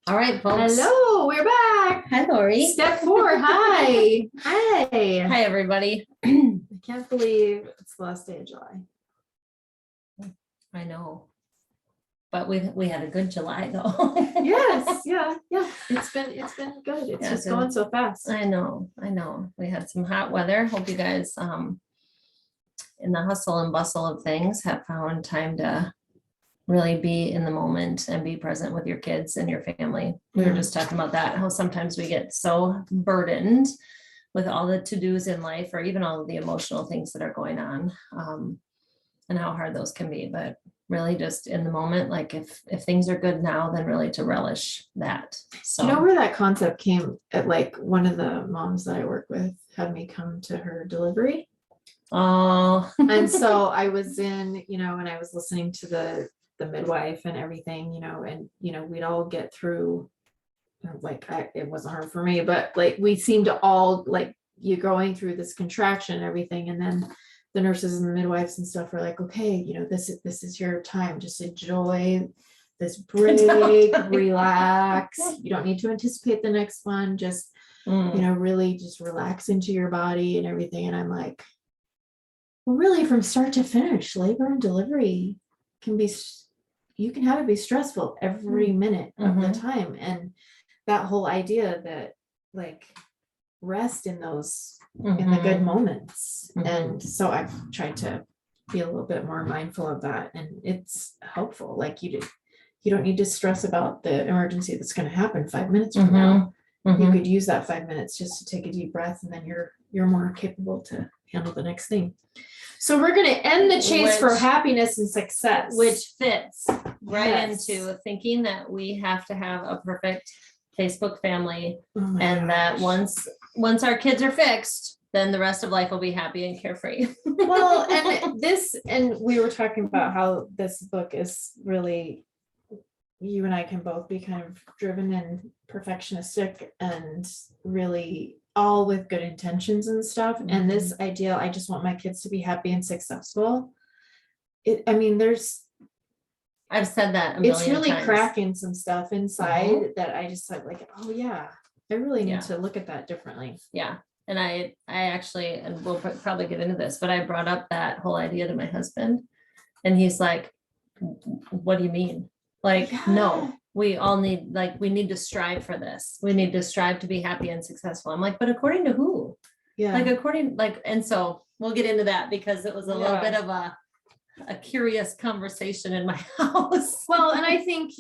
All right, folks. Hello, we're back. Hi, Lori. Step 4. Hi. Hi. Hi, everybody. I can't believe it's the last day of July. I know. But we had a good July though. Yes, yeah. It's been good. It's Yeah, just good. going so fast. I know. We had some hot weather. Hope you guys in the hustle and bustle of things have found time to really be in the moment and be present with your kids and your family. We were just talking about that, how sometimes we get so burdened with all the to-dos in life, or even all of the emotional things that are going on, and how hard those can be. But really just in the moment, like if things are good now, then really to relish that. So Do you know where that concept came at? Like one of the moms that I work with had me come to her delivery. oh And so I was in, and I was listening to the midwife and everything, and we'd all get through, it wasn't hard for me, but like we seemed to all, like, you going through this contraction and everything, and then the nurses and the midwives and stuff are like, okay, this is your time, just enjoy this break, relax, you don't need to anticipate the next one, just really just relax into your body and everything. And I'm like, well, really, from start to finish, labor and delivery you can have it be stressful every minute of the time. And that whole idea that, like, rest in those in the good moments. And so I've tried to be a little bit more mindful of that, and it's helpful. Like, you don't need to stress about the emergency that's going to happen 5 minutes from now. You could use that 5 minutes just to take a deep breath, and then you're more capable to handle the next thing. So we're going to end the chase for happiness and success, which fits right Yes. into thinking that we have to have a perfect Facebook family, Oh my and that gosh. once our kids are fixed, then the rest of life will be happy and carefree. Well, and we were talking about how this book is really, you and I can both be kind of driven and perfectionistic, and really all with good intentions and stuff. And this idea, I just want my kids to be happy and successful. I've said that a It's million really times. cracking some stuff inside that I just said, like, oh yeah, I really need to look at that differently. Yeah. And I actually, and we'll probably get into this, but I brought up that whole idea to my husband, and he's like, what do you mean? Like, no, we all need, like, we need to strive for this. We need to strive to be happy and successful. I'm like, but according to who? Yeah. Like, and so we'll get into that, because it was a little bit of a curious conversation in my house. Well, and I think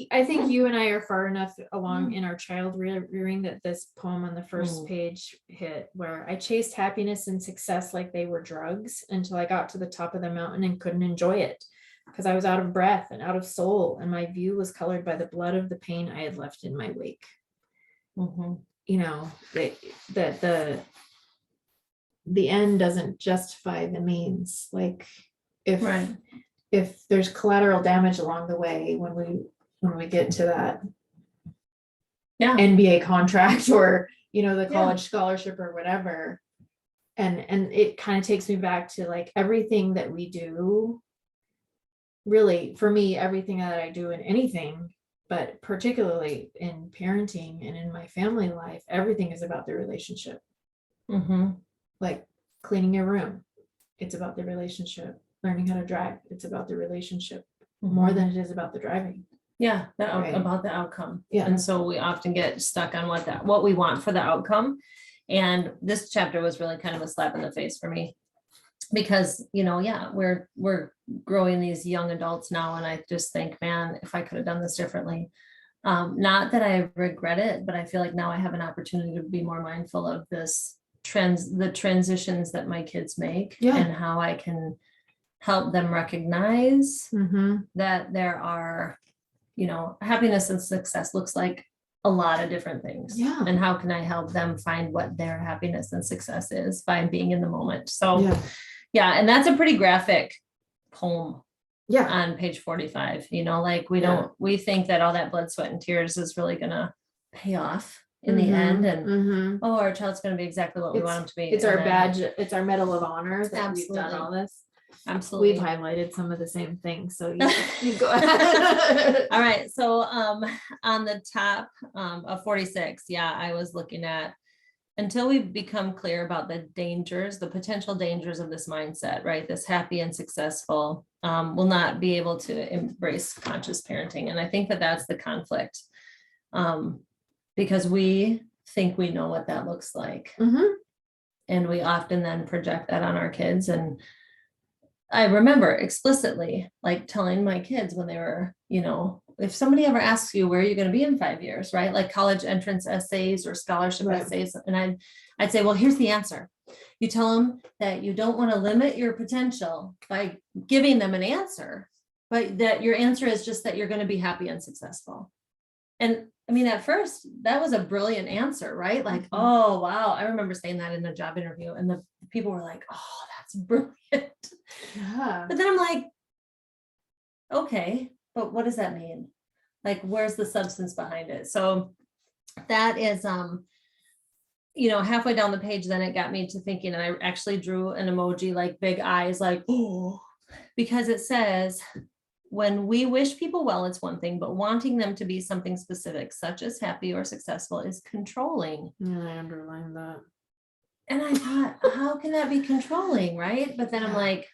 you and I are far enough along in our child rearing that this poem on the first page hit, where I chased happiness and success like they were drugs until I got to the top of the mountain and couldn't enjoy it, because I was out of breath and out of soul, and my view was colored by the blood of the pain I had left in my wake. That the end doesn't justify the means. Like, if there's collateral damage along the way, when we get to that NBA contract, or the college scholarship or whatever, and it kind of takes me back to, like, everything that we do, really, for me, everything that I do in anything, but particularly in parenting and in my family life, everything is about the relationship. Like cleaning your room, it's about the relationship. Learning how to drive, it's about the relationship more than it is about the driving. Yeah, about the outcome. Yeah. And so we often get stuck on what we want for the outcome. And this chapter was really kind of a slap in the face for me, because we're growing these young adults now, and I just think, man, if I could have done this differently. Not that I regret it, but I feel like now I have an opportunity to be more mindful of the transitions that my kids make, and how I can help them recognize that there are, happiness and success looks like a lot of different things. Yeah. And how can I help them find what their happiness and success is by being in the moment? So and that's a pretty graphic poem on page 45. We think that all that blood, sweat, and tears is really gonna pay off in the end, and our child's gonna be exactly what we want them to be. It's our badge, it's our medal of honor that we've done all this. Absolutely. we've highlighted some of the same things. So you go ahead. All right, so on the top of 46, yeah, I was looking at, until we become clear about the dangers, the potential dangers of this mindset, right? This happy and successful will not be able to embrace conscious parenting. And I think that that's the conflict, because we think we know what that looks like. Mhm. And we often then project that on our kids. And I remember explicitly like telling my kids when they were, if somebody ever asks you, where are you going to be in 5 years, right? Like college entrance essays or scholarship Right. essays. And I'd say, well, here's the answer. You tell them that you don't want to limit your potential by giving them an answer, but that your answer is just that you're going to be happy and successful. And I mean, at first that was a brilliant answer, right? Like, oh, wow. I remember saying that in a job interview and the people were like, oh, that's brilliant. Yeah. But then I'm like, okay, but what does that mean? Like, where's the substance behind it? So that is, halfway down the page, then it got me to thinking, and I actually drew an emoji, like big eyes, like, oh, because it says, when we wish people well, it's one thing, but wanting them to be something specific, such as happy or successful, is controlling. Yeah, I underlined that. And I thought, how can that be controlling, right? But then I'm like,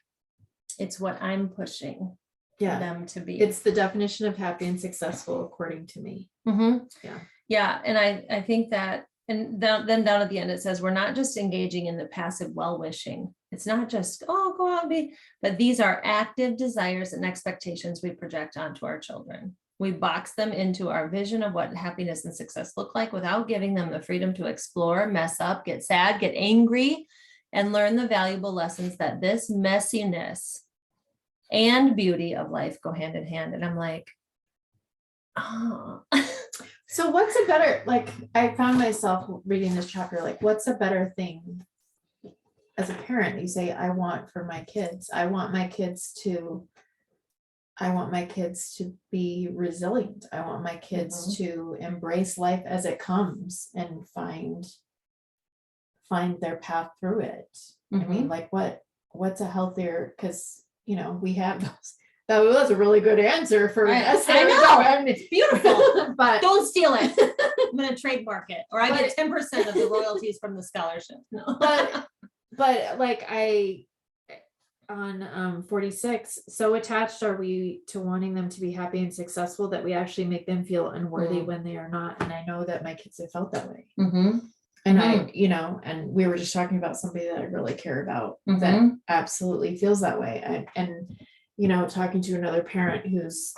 it's what I'm pushing for them to be. It's the definition of happy and successful, according to me. Mm-hmm. Yeah. Yeah. And I think that, and then down at the end, it says, we're not just engaging in the passive well-wishing. It's not just, oh, go out and be, but these are active desires and expectations we project onto our children. We box them into our vision of what happiness and success look like without giving them the freedom to explore, mess up, get sad, get angry, and learn the valuable lessons that this messiness and beauty of life go hand in hand. And I'm like, oh. So what's a better, like, I found myself reading this chapter, like, what's a better thing as a parent? You say, I want for my kids, I want my kids to be resilient. I want my kids to embrace life as it comes and find their path through it. I mean, like, what's a healthier, because we have those. That was a really good answer for us. I know. And It's beautiful, but don't steal it. I'm gonna trademark it, or I get 10% of the royalties from the scholarship. No. but like on 46, so attached are we to wanting them to be happy and successful that we actually make them feel unworthy when they are not. And I know that my kids have felt that way. And I, and we were just talking about somebody that I really care about that absolutely feels that way. And talking to another parent whose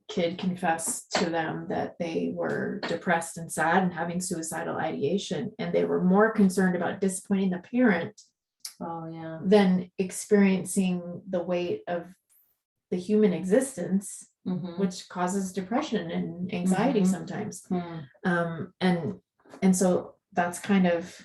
kid confessed to them that they were depressed and sad and having suicidal ideation, and they were more concerned about disappointing the parent than experiencing the weight of the human existence, which causes depression and anxiety sometimes. And so that's kind of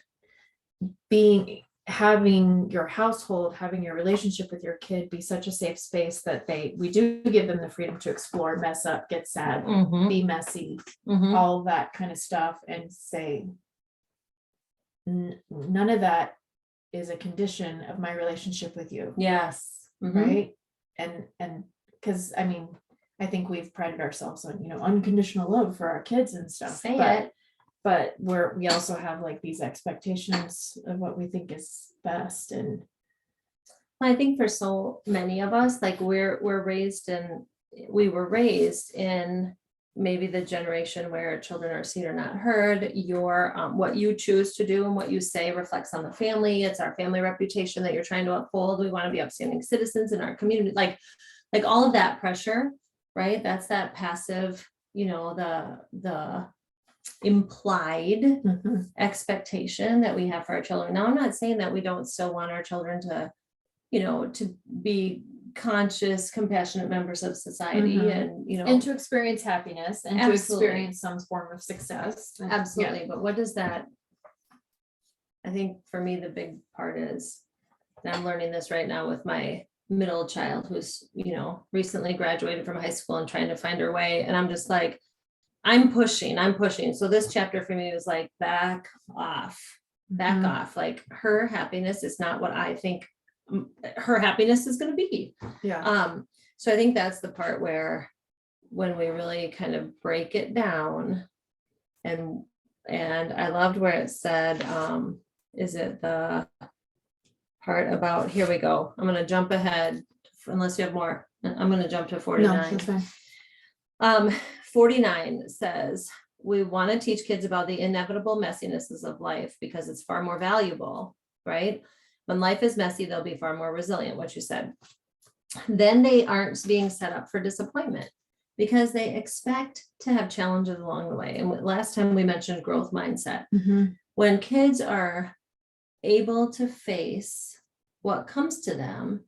having your household, having your relationship with your kid be such a safe space that we do give them the freedom to explore, mess up, get sad, be messy, all of that kind of stuff, and say, none of that is a condition of my relationship with you. Yes. Right. And because I think we've prided ourselves on, unconditional love for our kids and stuff. But we also have like these expectations of what we think is best. And I think for so many of us, like we were raised in maybe the generation where children are seen or not heard. Your what you choose to do and what you say reflects on the family. It's our family reputation that you're trying to uphold. We want to be upstanding citizens in our community, like all of that pressure, right? That's that passive, the implied expectation that we have for our children. Now, I'm not saying that we don't still want our children to, to be conscious, compassionate members of society and to experience happiness and Absolutely. to experience some form of success. Absolutely. Yeah. But what does that, I think for me, the big part is, and I'm learning this right now with my middle child who's, recently graduated from high school and trying to find her way. And I'm just like, I'm pushing. So this chapter for me was like, back off. Like, her happiness is not what I think her happiness is going to be. Yeah. So I think that's the part where when we really kind of break it down, and I loved where it said, is it the part about, here we go. I'm going to jump ahead unless you have more. I'm going to jump to No, 49. that's fine. 49 says, we want to teach kids about the inevitable messinesses of life because it's far more valuable, right? When life is messy, they'll be far more resilient, what you said. Then they aren't being set up for disappointment because they expect to have challenges along the way. And last time we mentioned growth mindset. Mhm. When kids are able to face what comes to them,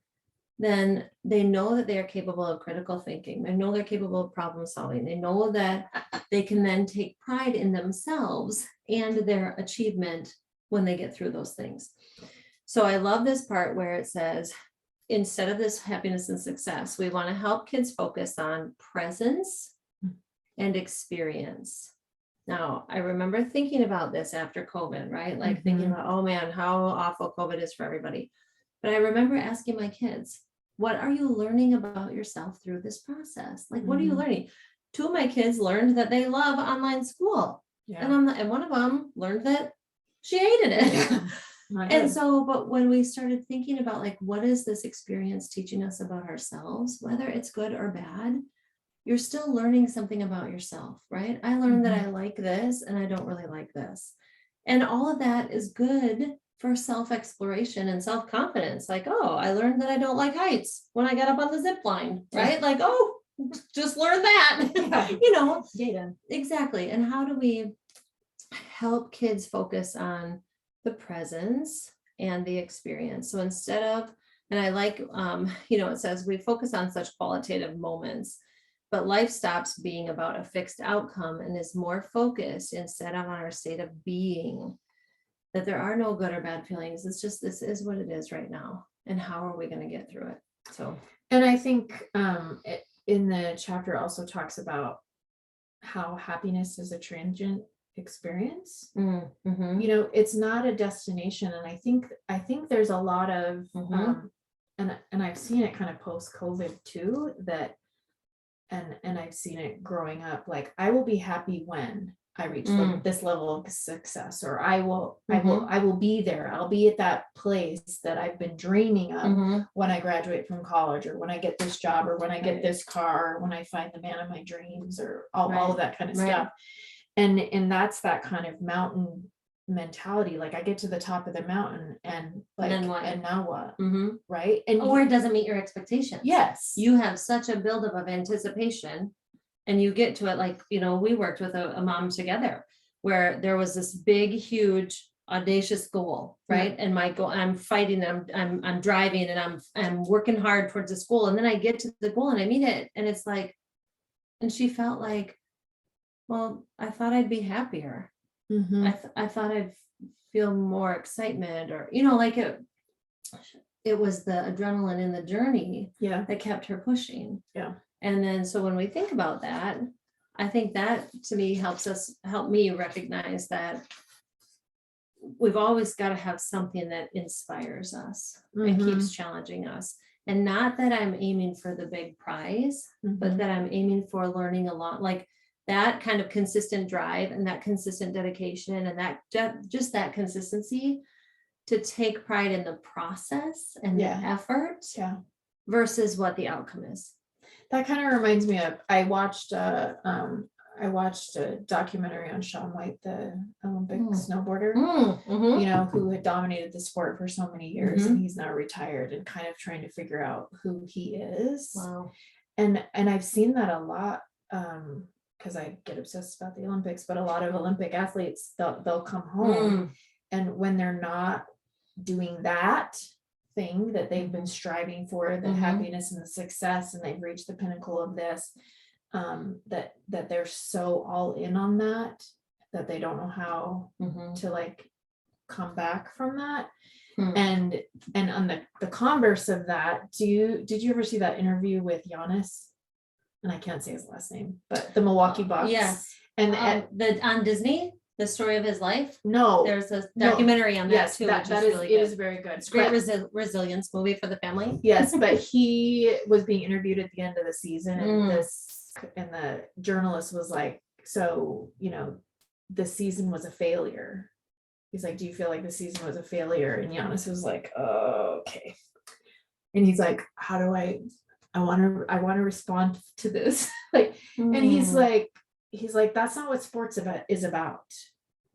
then they know that they are capable of critical thinking. They know they're capable of problem solving. They know that they can then take pride in themselves and their achievement when they get through those things. So I love this part where it says, instead of this happiness and success, we want to help kids focus on presence and experience. Now, I remember thinking about this after COVID, right? Like thinking about, oh man, how awful COVID is for everybody. But I remember asking my kids, what are you learning about yourself through this process? Like, what are you learning? Two of my kids learned that they love online school. Yeah. And one of them learned that she hated it. Not And good. so, but when we started thinking about like, what is this experience teaching us about ourselves, whether it's good or bad, you're still learning something about yourself, right? I learned that I like this and I don't really like this. And all of that is good for self-exploration and self-confidence. Like, oh, I learned that I don't like heights when I got up on the zip line, right? Like, oh, just learn that, Yeah. you know, Data. exactly. And how do we help kids focus on the presence and the experience? So instead of, and I like, it says we focus on such qualitative moments, but life stops being about a fixed outcome and is more focused instead of on our state of being, that there are no good or bad feelings. It's just, this is what it is right now. And how are we going to get through it? So, And I think in the chapter also talks about how happiness is a transient experience. You know, it's not a destination. And I think there's a lot of and I've seen it kind of post-COVID too, that and I've seen it growing up, like I will be happy when I reach this level of success, or I will be there. I'll be at that place that I've been dreaming of when I graduate from college, or when I get this job, or when I get this car, or when I find the man of my dreams, or all of that kind of stuff. And that's that kind of mountain mentality. Like I get to the top of the mountain and like, then what? and now what? Right. And or it doesn't meet your expectations. yes, You have such a buildup of anticipation and you get to it. Like, we worked with a mom together where there was this big, huge, audacious goal, right? And my goal, I'm fighting, I'm driving, and I'm working hard towards this goal. And then I get to the goal and I meet it. And it's like, and she felt like, well, I thought I'd be happier. I thought I'd feel more excitement, or, like it was the adrenaline in the journey that kept her pushing. And then, so when we think about that, I think that to me help me recognize that we've always got to have something that inspires us and keeps challenging us. And not that I'm aiming for the big prize, but that I'm aiming for learning a lot, like that kind of consistent drive and that consistent dedication and that just that consistency to take pride in the process and the effort versus what the outcome is. That kind of reminds me of, I watched a documentary on Shaun White, the Olympic snowboarder, who had dominated the sport for so many years, and he's now retired and kind of trying to figure out who he is. Wow. And I've seen that a lot, because I get obsessed about the Olympics, but a lot of Olympic athletes, they'll come home and when they're not doing that thing that they've been striving for, the happiness and the success, and they've reached the pinnacle of this, that they're so all in on that they don't know how to like come back from that. And on the converse of that, did you ever see that interview with Giannis? And I can't say his last name, but the Milwaukee Bucks. Yes. And on Disney. The story of his life. No, There's a No. documentary on that yes, too, that, which that is is, really it is good. very good. It's a great But- resilience movie for the family. yes, but he was being interviewed at the end of the season, and Mm. the journalist was like, so, you know, the season was a failure. He's like, do you feel like the season was a failure? And Giannis was like, oh, okay. And he's like, how do I want to respond to this? Like, and he's Mm. like, that's not what sports is about.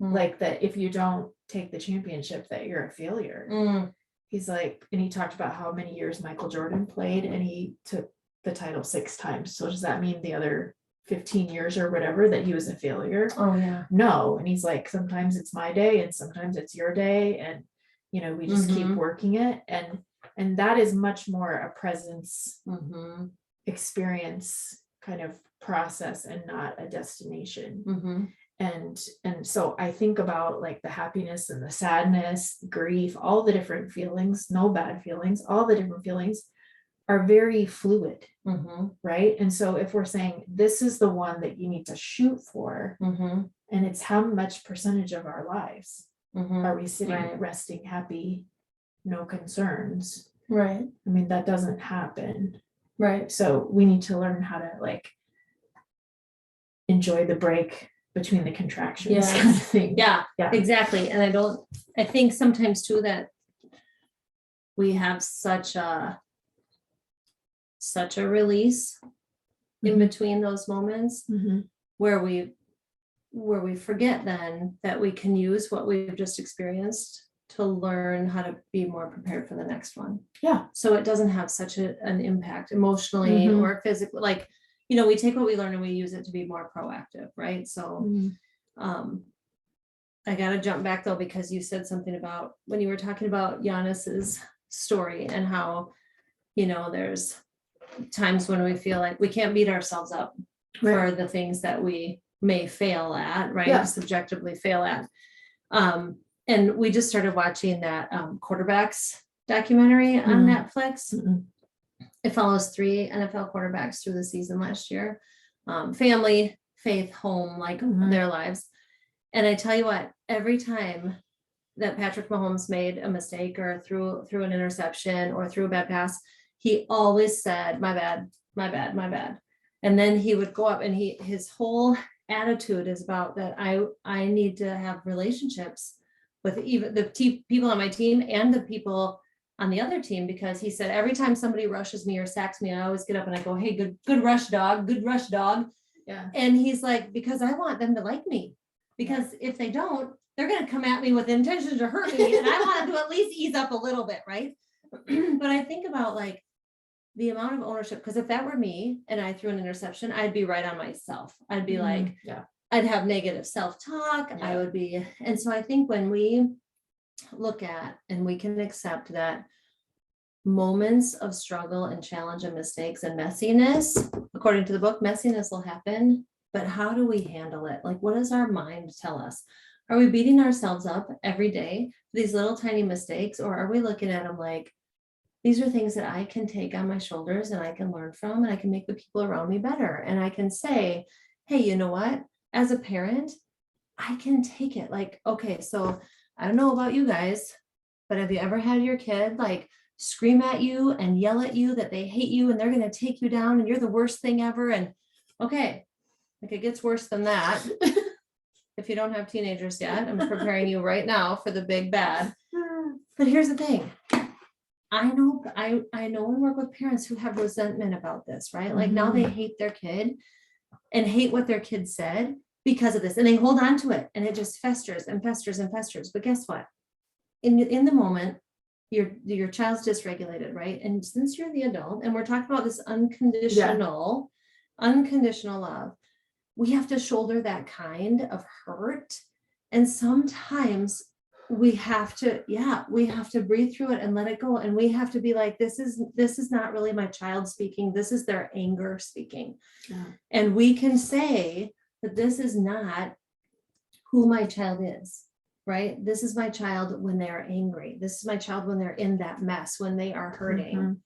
Mm. Like, that if you don't take the championship, that you're a failure. Mm. He's like, and he talked about how many years Michael Jordan played, and he took the title 6 times. So does that mean the other 15 years or whatever that he was a failure? Oh yeah. No. And he's like, sometimes it's my day and sometimes it's your day, and you know, we just keep Mhm. working it. And that is much more a presence Mm-hmm. experience kind of process, and not a destination. Mm-hmm. And so I think about like the happiness and the sadness, grief, all the different feelings, no bad feelings, all the different feelings are very fluid, Mm-hmm. right? And so if we're saying this is the one that you need to shoot for, Mm-hmm. and it's how much percentage of our lives Mm-hmm. are we sitting Right. resting happy, no concerns? Right. I mean, that doesn't happen. Right. So we need to learn how to like enjoy the break between the contractions, Yes. kind of thing. Yeah, Yeah. exactly. And I think sometimes too that we have such a release in Mhm. between those moments Mhm. where we forget then that we can use what we've just experienced to learn how to be more prepared for the next one. Yeah. So it doesn't have such an impact emotionally Mhm. or physically, like, you know, we take what we learn and we use it to be more proactive, right? So Mhm. I gotta jump back though, because you said something about when you were talking about Giannis's story and how, you know, there's times when we feel like we can't beat ourselves up Right. for the things that we may fail at, right? Yeah. Subjectively fail at. And we just started watching that quarterbacks documentary on Mhm. Netflix. Mhm. It follows 3 NFL quarterbacks through the season last year. Family, faith, home, like Mhm. their lives. And I tell you what, every time that Patrick Mahomes made a mistake or threw an interception or threw a bad pass, he always said, my bad, my bad, my bad. And then he would go up and his whole attitude is about that I need to have relationships with even the people on my team and the people on the other team, because he said every time somebody rushes me or sacks me, I always get up and I go, hey, good rush, dog, good rush, dog. Yeah. And he's like, because I want them to like me, because if they don't, they're going to come at me with intention to hurt me, and I want to at least ease up a little bit, right? But I think about like the amount of ownership, because if that were me and I threw an interception, I'd be right on myself. I'd be like, Yeah. I'd have negative self-talk. I Yeah. would be, and so I think when we look at and we can accept that moments of struggle and challenge and mistakes and messiness, according to the book, messiness will happen, but how do we handle it? Like, what does our mind tell us? Are we beating ourselves up every day for these little tiny mistakes, or are we looking at them like, these are things that I can take on my shoulders and I can learn from, and I can make the people around me better. And I can say, hey, you know what? As a parent, I can take it. Like, okay, so I don't know about you guys, but have you ever had your kid like scream at you and yell at you that they hate you and they're going to take you down and you're the worst thing ever? And okay, like it gets worse than that. If you don't have teenagers yet, I'm preparing you right now for the big bad. But here's the thing. I know and work with parents who have resentment about this, right? Like now they hate their kid and hate what their kid said because of this, and they hold on to it, and it just festers and festers and festers. But guess what? In the moment, your child's dysregulated, right? And since you're the adult, and we're talking about this unconditional love, we have to shoulder that kind of hurt. And sometimes we have to breathe through it and let it go. And we have to be like, this is not really my child speaking. This is their anger speaking. Yeah. And we can say that this is not who my child is, right? This is my child when they're angry. This is my child when they're in that mess, when they are hurting.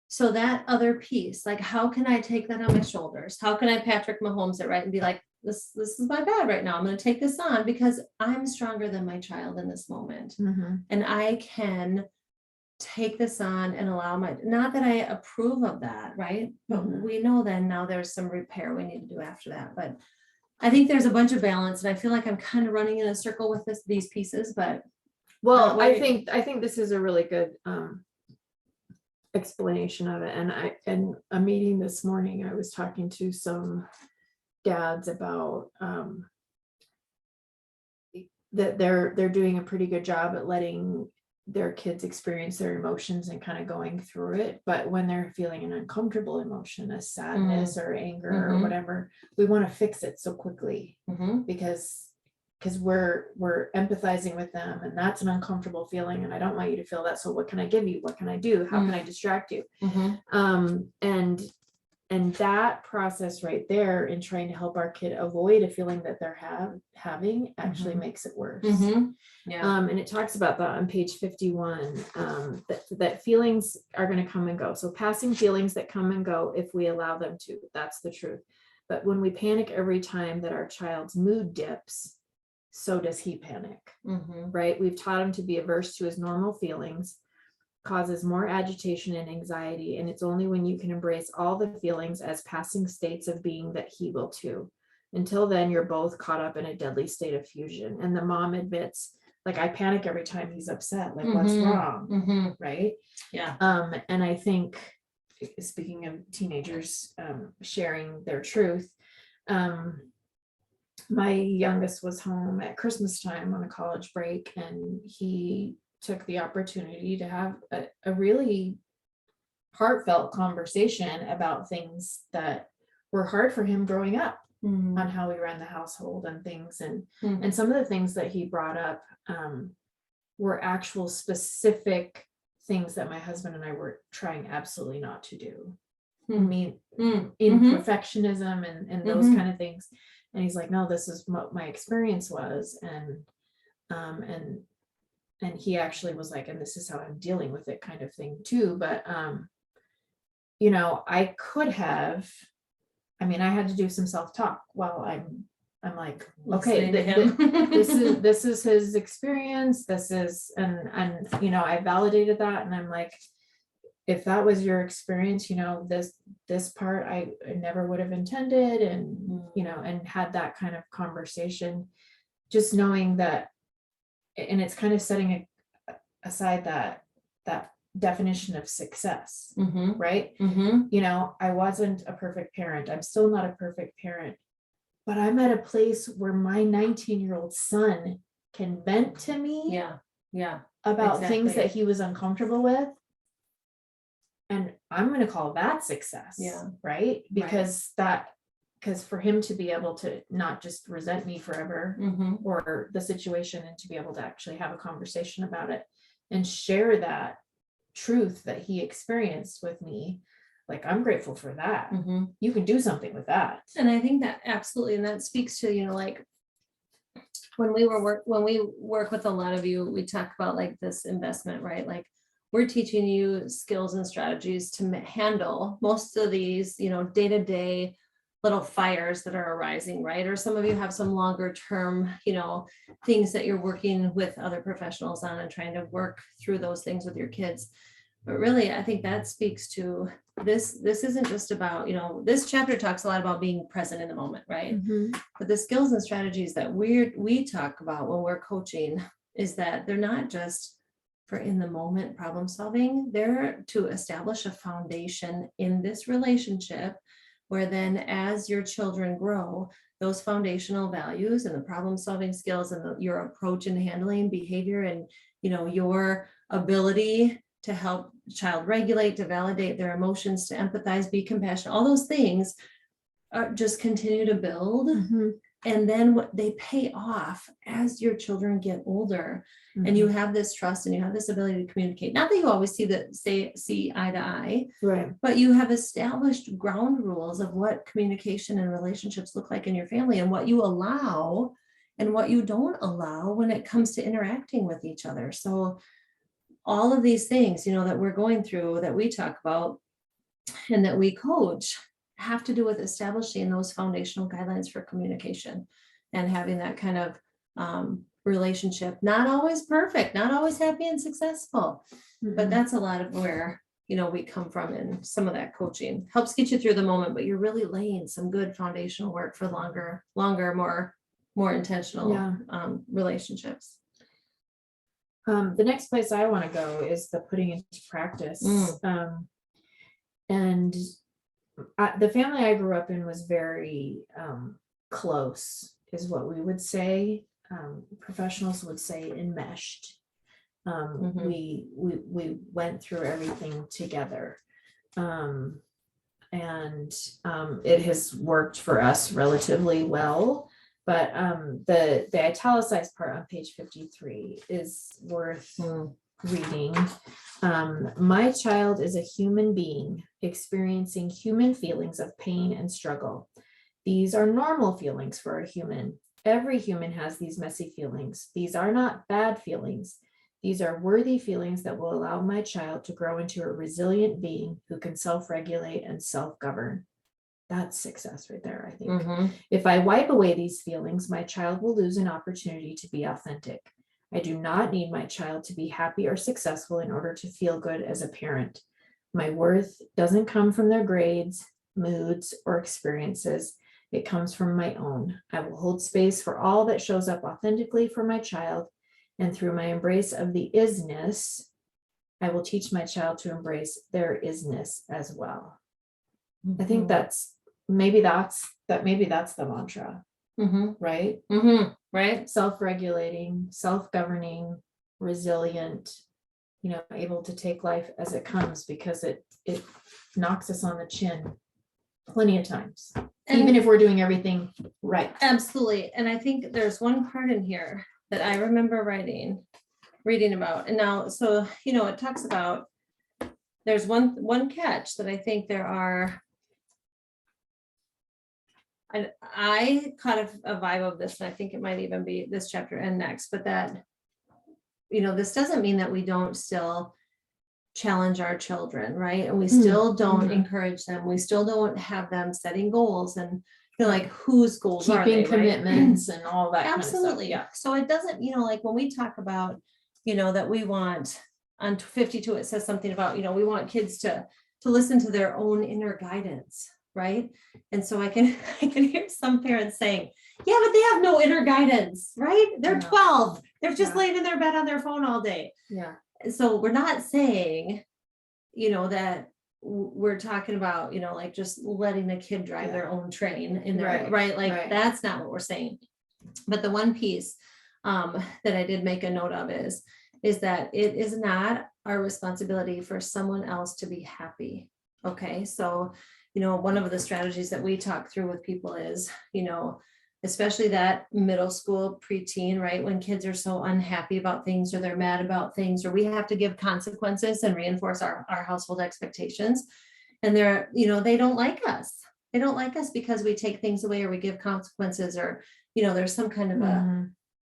So that other piece, like, how can I take that on my shoulders? How can I Patrick Mahomes it, right? And be like, this is my bad right now. I'm going to take this on because I'm stronger than my child in this moment. Mhm. And I can take this on and allow not that I approve of that, right? But Mhm. we know then now there's some repair we need to do after that. But I think there's a bunch of balance, and I feel like I'm kind of running in a circle with these pieces, but Well, what I do you- think this is a really good explanation of it. And in a meeting this morning, I was talking to some dads about that they're doing a pretty good job at letting their kids experience their emotions and kind of going through it. But when they're feeling an uncomfortable emotion, a sadness or anger or Mhm. whatever, we want to fix it so quickly Mhm. because we're empathizing with them, and that's an uncomfortable feeling, and I don't want you to feel that. So what can I give you? What can I do? How can I distract you? Mhm. And that process right there in trying to help our kid avoid a feeling that they're having actually Mhm. makes it worse. Mhm. Yeah. And it talks about that on page 51, that feelings are going to come and go. So passing feelings that come and go if we allow them to, that's the truth. But when we panic every time that our child's mood dips, so does he panic, Mhm. right? We've taught him to be averse to his normal feelings, causes more agitation and anxiety. And it's only when you can embrace all the feelings as passing states of being that he will too. Until then, you're both caught up in a deadly state of fusion. And the mom admits, like, I panic every time he's upset. Like, what's Mhm. wrong? Mhm. Right. Yeah. And I think, speaking of teenagers sharing their truth, my youngest was home at Christmas time on a college break, and he took the opportunity to have a really heartfelt conversation about things that were hard for him growing up, Mhm. on how we ran the household and things. Mhm. And some of the things that he brought up were actual specific things that my husband and I were trying absolutely not to do. I mean, Mhm. in Mhm. perfectionism and those Mhm. kind of things. And he's like, no, this is what my experience was. And he actually was like, and this is how I'm dealing with it, kind of thing too. But I could have, I mean, I had to do some self-talk while I'm like, okay, Listening to him. this is his experience. This is, and I validated that, and I'm like, if that was your experience, this part I never would have intended, and and had that kind of conversation, just knowing that. And it's kind of setting aside that definition of success, Mhm. right? Mhm. I wasn't a perfect parent. I'm still not a perfect parent, but I'm at a place where my 19-year-old son can vent to me Yeah. Yeah. about things Exactly. that he was uncomfortable with. And I'm going to call that success. Yeah. Right. Because for him to be able to not just resent me forever Mhm. or the situation, and to be able to actually have a conversation about it and share that truth that he experienced with me, like, I'm grateful for that. Mhm. You can do something with that. And I think that absolutely, and that speaks to, like when we work with a lot of you, we talk about like this investment, right? Like we're teaching you skills and strategies to handle most of these, day-to-day little fires that are arising, right? Or some of you have some longer term, things that you're working with other professionals on and trying to work through those things with your kids. But really, I think that speaks to this isn't just about, this chapter talks a lot about being present in the moment, right? But the skills and strategies that we talk about when we're coaching is that they're not just for in the moment problem solving. They're to establish a foundation in this relationship where then as your children grow, those foundational values and the problem solving skills and your approach in handling behavior and your ability to help child regulate, to validate their emotions, to empathize, be compassionate, all those things just continue to build. And then what they pay off as your children get older, and you have this trust and you have this ability to communicate. Not that you always see eye to eye, Right. but you have established ground rules of what communication and relationships look like in your family and what you allow and what you don't allow when it comes to interacting with each other. So all of these things, that we're going through, that we talk about and that we coach, have to do with establishing those foundational guidelines for communication and having that kind of relationship. Not always perfect, not always happy and successful, but that's a lot of where, you know, we come from, and some of that coaching helps get you through the moment, but you're really laying some good foundational work for longer, more intentional Yeah. relationships. The next place I want to go is the putting into practice. And the family I grew up in was very close, is what we would say. Professionals would say enmeshed. We went through everything together. And it has worked for us relatively well. But the italicized part on page 53 is worth reading. My child is a human being experiencing human feelings of pain and struggle. These are normal feelings for a human. Every human has these messy feelings. These are not bad feelings. These are worthy feelings that will allow my child to grow into a resilient being who can self-regulate and self-govern. That's success right there, I think. If I wipe away these feelings, my child will lose an opportunity to be authentic. I do not need my child to be happy or successful in order to feel good as a parent. My worth doesn't come from their grades, moods, or experiences. It comes from my own. I will hold space for all that shows up authentically for my child, and through my embrace of the isness, I will teach my child to embrace their isness as well. I think maybe that's the mantra, right? Right. Self-regulating, self-governing, resilient, able to take life as it comes, because it knocks us on the chin plenty of times, even if we're doing everything right. Absolutely. And I think there's one part in here that I remember reading about. And now, so, it talks about, there's one catch that I think there are. And I caught a vibe of this, and I think it might even be this chapter and next, but that, this doesn't mean that we don't still challenge our children, right? And we still don't encourage them. We still don't have them setting goals and like whose goals are they, keeping commitments and all that Absolutely. kind of stuff. So it doesn't, like when we talk about, that we want on 52, it says something about, we want kids to listen to their own inner guidance, right? And so I can hear some parents saying, yeah, but they have no inner guidance, right? They're 12. They're just laying in their bed on their phone all day. Yeah. So we're not saying, that we're talking about, like just letting the kid drive their own train in there, right? Like that's not what we're saying. But the one piece that I did make a note of is that it is not our responsibility for someone else to be happy. Okay. So, one of the strategies that we talk through with people is, especially that middle school preteen, right? When kids are so unhappy about things, or they're mad about things, or we have to give consequences and reinforce our household expectations. And they're, they don't like us. They don't like us because we take things away, or we give consequences, or, there's some kind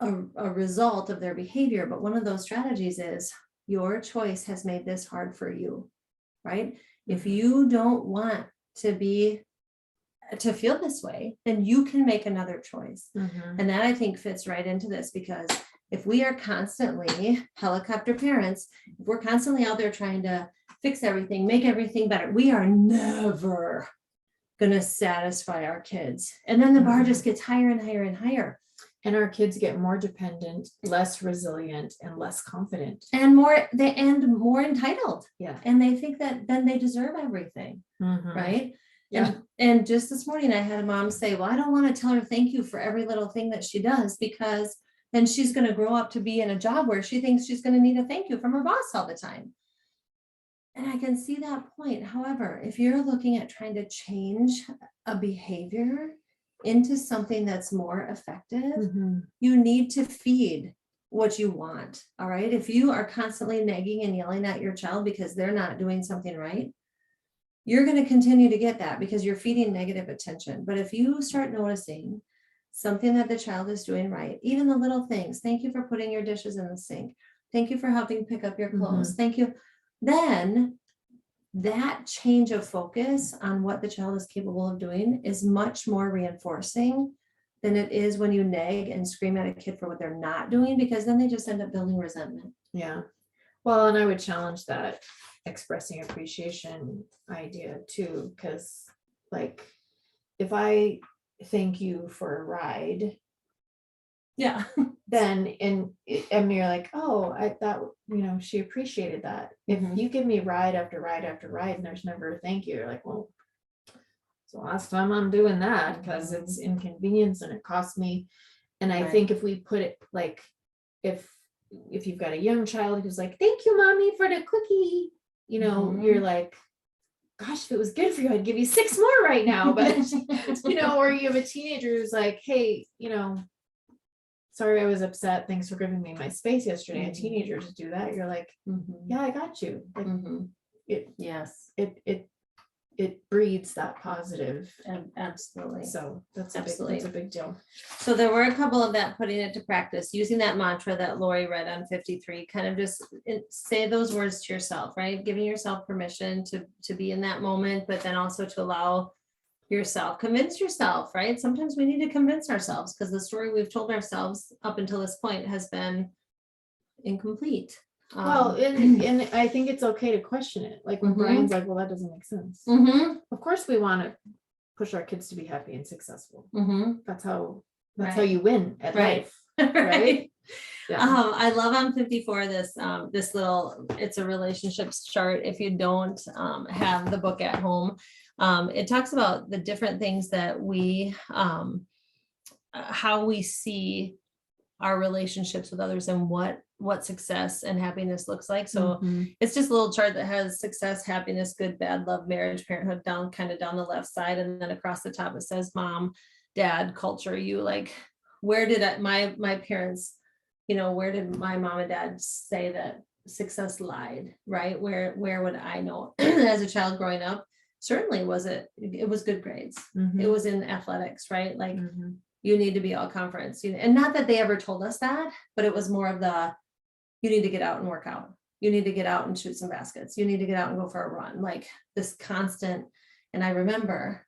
of a result of their behavior. But one of those strategies is your choice has made this hard for you, right? If you don't want to feel this way, then you can make another choice. And that, I think, fits right into this, because if we are constantly helicopter parents, if we're constantly out there trying to fix everything, make everything better, we are never going to satisfy our kids. And then the bar just gets higher and higher and higher. And our kids get more dependent, less resilient, and less confident. And more entitled. Yeah. And they think that then they deserve everything. Right. Yeah. And just this morning I had a mom say, well, I don't want to tell her thank you for every little thing that she does, because then she's going to grow up to be in a job where she thinks she's going to need a thank you from her boss all the time. And I can see that point. However, if you're looking at trying to change a behavior into something that's more effective, you need to feed what you want. All right. If you are constantly nagging and yelling at your child because they're not doing something right, you're going to continue to get that because you're feeding negative attention. But if you start noticing something that the child is doing right, even the little things, thank you for putting your dishes in the sink, thank you for helping pick up your clothes, thank you, then that change of focus on what the child is capable of doing is much more reinforcing than it is when you nag and scream at a kid for what they're not doing, because then they just end up building resentment. Yeah. Well, and I would challenge that expressing appreciation idea too, because like if I thank you for a ride, Yeah. then and you're like, oh, I thought, she appreciated that. If Mhm. you give me ride after ride after ride and there's never a thank you, you're like, well, it's the last time I'm doing that because it's inconvenience and it costs me. And I Right. think if we put it like, if you've got a young child who's like, thank you, mommy, for the cookie, you're like, gosh, if it was good for you, I'd give you 6 more right now. But or you have a teenager who's like, hey, sorry, I was upset. Thanks for giving me my space yesterday. A teenager to do that. You're like, yeah, I got you. Like Yes, it breeds that positive. absolutely. So that's Absolutely. that's a big deal. So there were a couple of that, putting it to practice, using that mantra that Lori read on 53, kind of just say those words to yourself, right? Giving yourself permission to be in that moment, but then also to allow yourself, convince yourself, right? Sometimes we need to convince ourselves because the story we've told ourselves up until this point has been incomplete. Well, and I think it's okay to question it. Like when Brian's like, well, that doesn't make sense. Of course we want to push our kids to be happy and successful. That's how you win at life. Right. Yeah. I love on 54 this little, it's a relationships chart. If you don't have the book at home, it talks about the different things that we how we see our relationships with others and what success and happiness looks like. So it's just a little chart that has success, happiness, good, bad, love, marriage, parenthood down the left side, and then across the top it says mom, dad, culture. You like, where did my parents, where did my mom and dad say that success lied, right? Where would I know as a child growing up? Certainly it was good grades. It was in athletics, right? Like you need to be all conference, and not that they ever told us that, but it was more of you need to get out and work out. You need to get out and shoot some baskets. You need to get out and go for a run, like this constant. And I remember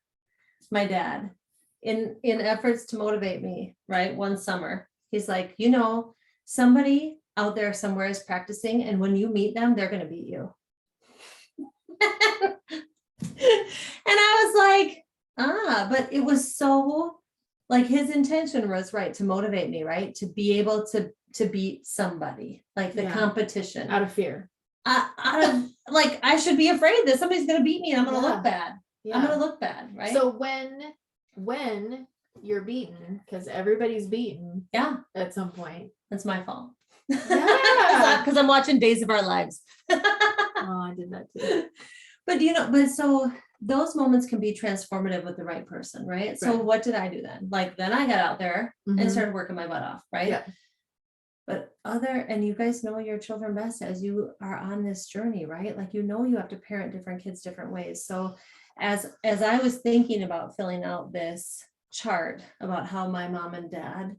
my dad in efforts to motivate me, right? One summer, he's like, somebody out there somewhere is practicing, and when you meet them, they're going to beat you. And I was like, but it was so like his intention was right to motivate me, right? To be able to beat somebody, like the competition. Out of fear. Out of like, I should be afraid that somebody's going to beat me and I'm going to look bad. I'm going to look bad, right? So when you're beaten, because everybody's beaten at some point. That's my fault. Yeah. Because I'm watching Days of Our Lives. Oh, I did that too. But so those moments can be transformative with the right person, right? So what did I do then? Like, then I got out there and started working my butt off, right? Yeah. But and you guys know your children best as you are on this journey, right? Like, you have to parent different kids different ways. So as I was thinking about filling out this chart about how my mom and dad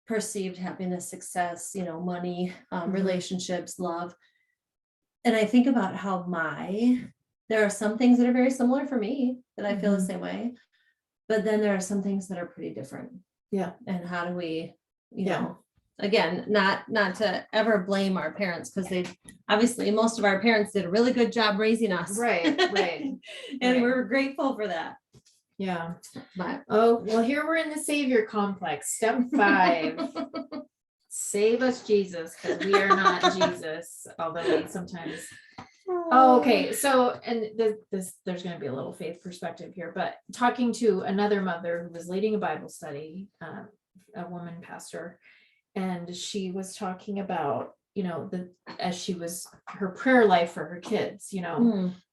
perceived happiness, success, money, relationships, love. And I think about how there are some things that are very similar for me that I feel the same way, but then there are some things that are pretty different. Yeah. And how do we, again, not to ever blame our parents, because they obviously, most of our parents did a really good job raising us. Right. And we're grateful for that. Yeah. But well, here we're in the savior complex. Step 5. Save us, Jesus, because we are not Jesus, although we sometimes. Okay, so and there's going to be a little faith perspective here, but talking to another mother who was leading a Bible study, a woman pastor, and she was talking about as she was her prayer life for her kids,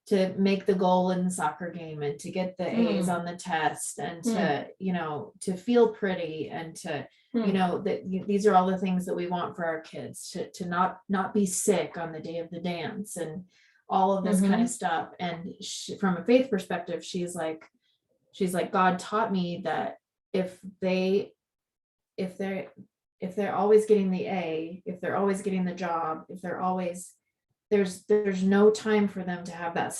to make the goal in the soccer game and to get the A's on the test and to feel pretty and to these are all the things that we want for our kids, to not be sick on the day of the dance and all of this kind of stuff. And from a faith perspective, she's like God taught me that if they're always getting the A, if they're always getting the job, if they're always there's no time for them to have that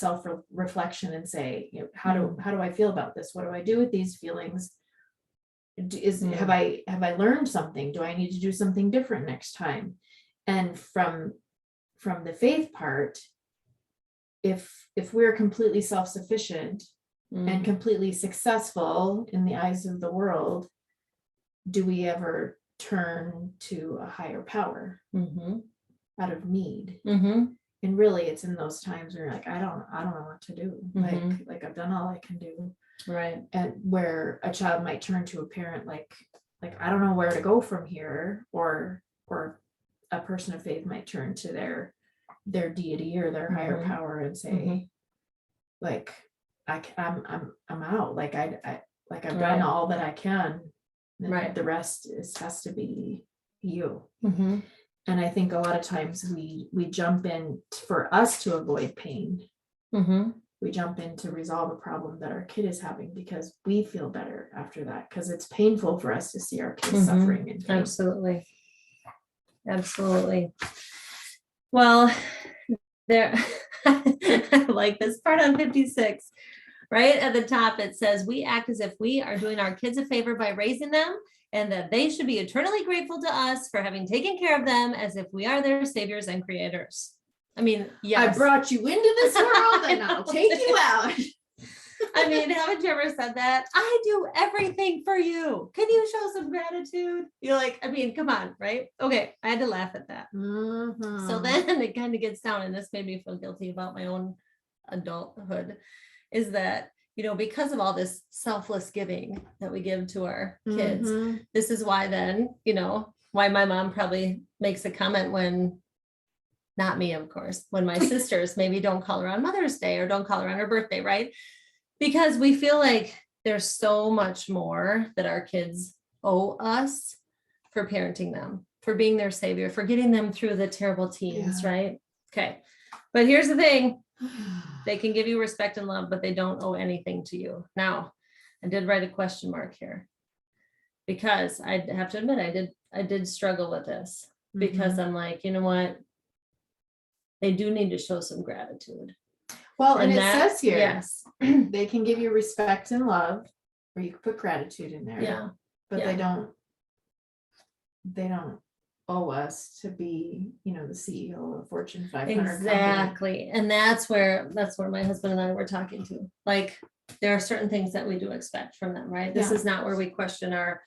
reflection and say, you know, how do I feel about this? What do I do with these feelings? Have I learned something? Do I need to do something different next time? And from the faith part, if we're completely self-sufficient and completely successful in the eyes of the world, do we ever turn to a higher power out of need? And really, it's in those times where you're like, I don't know what to do. Like I've done all I can do. Right. And where a child might turn to a parent like I don't know where to go from here, or a person of faith might turn to their deity or their higher power and say, like, I'm out. Like I've done all that I can. And Right. the rest has to be you. And I think a lot of times we jump in for us to avoid pain. We jump in to resolve a problem that our kid is having because we feel better after that, because it's painful for us to see our kids suffering in pain. Absolutely. Well, there, I like this part on 56. Right at the top, it says, we act as if we are doing our kids a favor by raising them, and that they should be eternally grateful to us for having taken care of them as if we are their saviors and creators. I mean, yes. I brought you into this world and I'll take you out. I mean, haven't you ever said that? I do everything for you. Can you show some gratitude? You're like, I mean, come on, right? Okay, I had to laugh at that. So then it kind of gets down, and this made me feel guilty about my own adulthood, is that, you know, because of all this selfless giving that we give to our kids, this is why then, you know, why my mom probably makes a comment when, not me, of course, when my sisters maybe don't call her on Mother's Day or don't call her on her birthday, right? Because we feel like there's so much more that our kids owe us for parenting them, for being their savior, for getting them through the terrible teens, right? Okay. But here's the thing. They can give you respect and love, but they don't owe anything to you. Now, I did write a question mark here, because I have to admit, I did struggle with this, because I'm like, you know what? They do need to show some gratitude. Well, and it says here, yes, they can give you respect and love, or you could put gratitude in there. Yeah. But they don't owe us to be, you know, the CEO of Fortune 500 exactly. company. And that's where my husband and I were talking to. Like, there are certain things that we do expect from them, right? This is not where we question our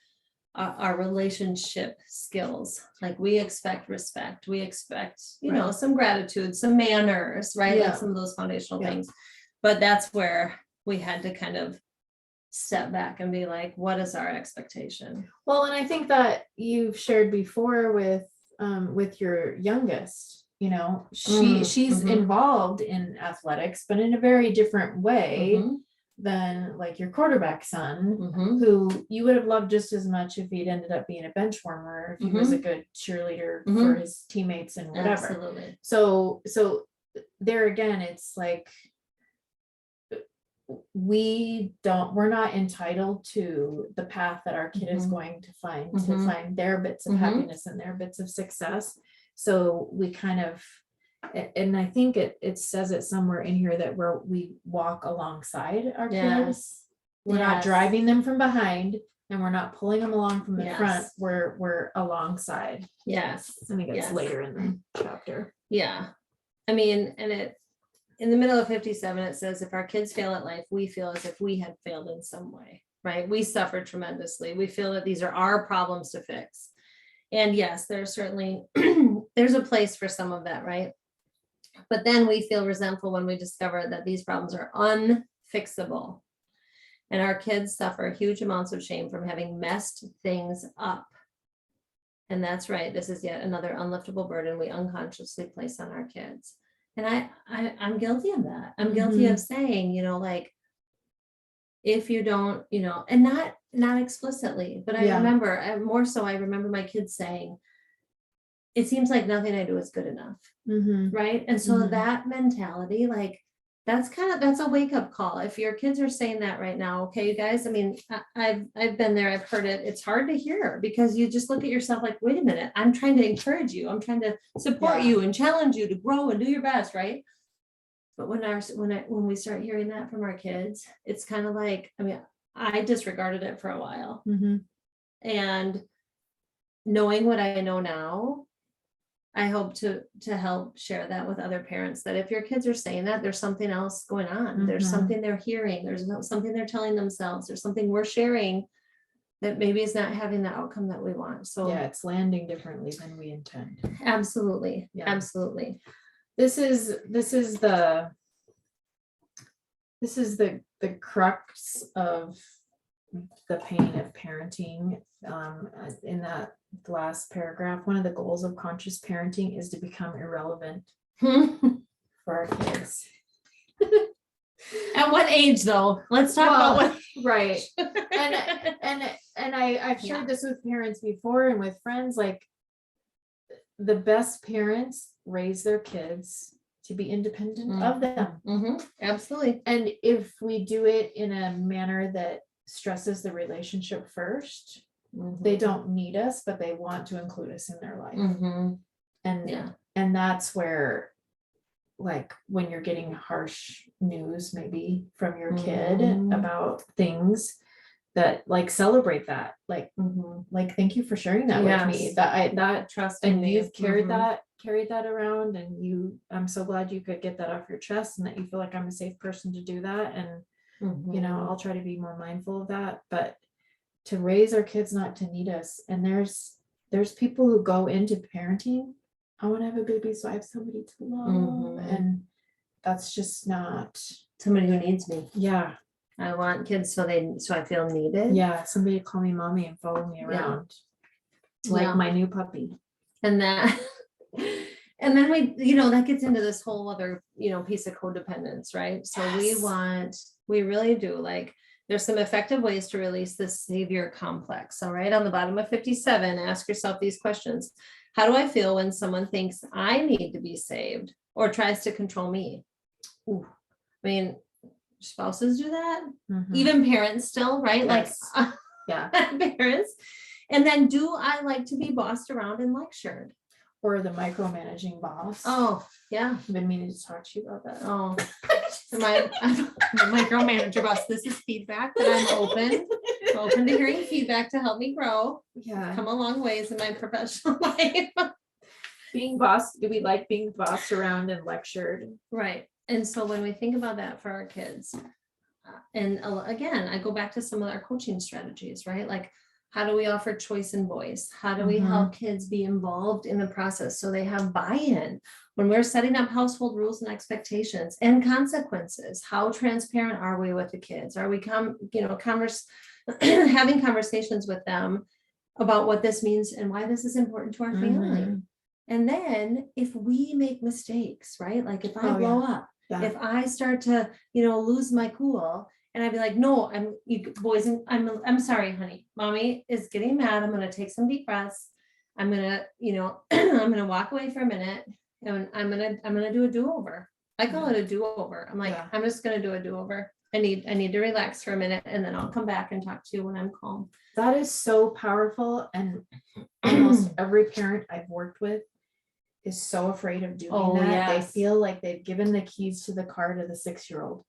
relationship skills. Like, we expect respect, we expect, you know, some gratitude, some manners, right? Like some of those foundational things. But that's where we had to kind of step back and be like, what is our expectation? Well, and I think that you've shared before with your youngest, you know, she's involved in athletics, but in a very different way than like your quarterback son, who you would have loved just as much if he'd ended up being a bench warmer, if he was a good cheerleader for his teammates and whatever. Absolutely. So there again, it's like, we're not entitled to the path that our kid is going to find, to find their bits of happiness and their bits of success. So we kind of, and I think it says it somewhere in here that we walk alongside our kids. We're not driving them from behind, and we're not pulling them along from the front. We're alongside. Yes. I think it's later in the chapter. Yeah. I mean, and in the middle of 57, it says, if our kids fail at life, we feel as if we had failed in some way, right? We suffered tremendously. We feel that these are our problems to fix. And yes, there's certainly, there's a place for some of that, right? But then we feel resentful when we discover that these problems are unfixable. And our kids suffer huge amounts of shame from having messed things up. And that's right. This is yet another unliftable burden we unconsciously place on our kids. And I'm guilty of that. I'm guilty of saying, you know, like, if you don't, you know, and not explicitly, but I remember, I remember my kids saying, it seems like nothing I do is good enough. Right. And so that mentality, like, that's a wake up call. If your kids are saying that right now, okay, you guys, I mean, I've been there, I've heard it. It's hard to hear because you just look at yourself like, wait a minute, I'm trying to encourage you. I'm trying to support Yeah. you and challenge you to grow and do your best, right? But when we start hearing that from our kids, it's kind of like, I mean, I disregarded it for a while. Mhm. And knowing what I know now, I hope to help share that with other parents, that if your kids are saying that, there's something else going on. There's Mhm. something they're hearing. There's something they're telling themselves. There's something we're sharing that maybe is not having the outcome that we want. So Yeah, it's landing differently than we intend. absolutely, Yeah. absolutely. This is the crux of the pain of parenting. In that last paragraph, one of the goals of conscious parenting is to become irrelevant for our kids. At what age though? Let's talk about what. Right. And I've shared Yeah. this with parents before and with friends, like the best parents raise their kids to be independent of them. Mhm, absolutely. And if we do it in a manner that stresses the relationship first, they don't need us, but they want to include us in their life. Mhm, And yeah. and that's where, like, when you're getting harsh news maybe from your kid Mhm. about things, that like celebrate that, like Mhm. thank you for sharing that with me, Yes. that Trust in and me. you've carried Mhm. that around, and I'm so glad you could get that off your chest, and that you feel like I'm a safe person to do that. And Mhm. I'll try to be more mindful of that. But to raise our kids not to need us, and there's people who go into parenting, I want to have a baby so I have somebody to love. Mhm. And that's just not, Somebody who needs me. yeah, I want kids so I feel needed. yeah, somebody to call me mommy and follow me around. Like Yeah. my new puppy. And that and then that gets into this whole other, piece of codependence, right? So Yes. we really do, like, there's some effective ways to release the savior complex. All right, on the bottom of 57, ask yourself these questions. How do I feel when someone thinks I need to be saved or tries to control me? Ooh, I mean, spouses do that, Mhm. even parents still, right? Yes. Like Yeah. parents. And then, do I like to be bossed around and lectured? Or the micromanaging boss. Oh, yeah. I've been meaning to talk to you about that. Oh, my micromanager boss. This is feedback that I'm open to hearing feedback to help me grow. Yeah. Come a long ways in my professional life. Being bossed, do we like being bossed around and lectured? Right. And so when we think about that for our kids, and again, I go back to some of our coaching strategies, right? Like, how do we offer choice and voice? How do we help kids be involved in the process so they have buy-in? When we're setting up household rules and expectations and consequences, how transparent are we with the kids? Are we having conversations with them about what this means and why this is important to our family? Mhm. And then if we make mistakes, right? Like if I Oh, blow yeah. up, Yeah. if I start to, lose my cool, and I'd be like, no, you boys, I'm sorry, honey. Mommy is getting mad. I'm gonna take some deep breaths. I'm gonna, I'm gonna walk away for a minute, and I'm gonna do a do-over. I call it a do-over. I'm like, Yeah. I'm just gonna do a do-over. I need to relax for a minute, and then I'll come back and talk to you when I'm calm. That is so powerful. And almost every parent I've worked with is so afraid of doing that. They Yes. feel like they've given the keys to the car to the 6-year-old.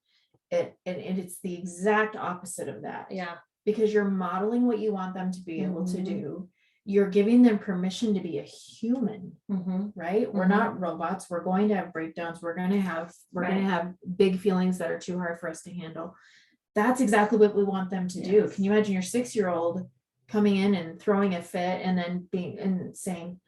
And it's the exact opposite of that. Yeah. Because you're modeling what you want them to be able to Mhm. do. You're giving them permission to be a human, Mhm. right? We're not robots. We're going to have breakdowns. We're going to have big feelings that are too hard for us to handle. That's exactly what we want them to do. Yes. Can you imagine your 6-year-old coming in and throwing a fit and then saying,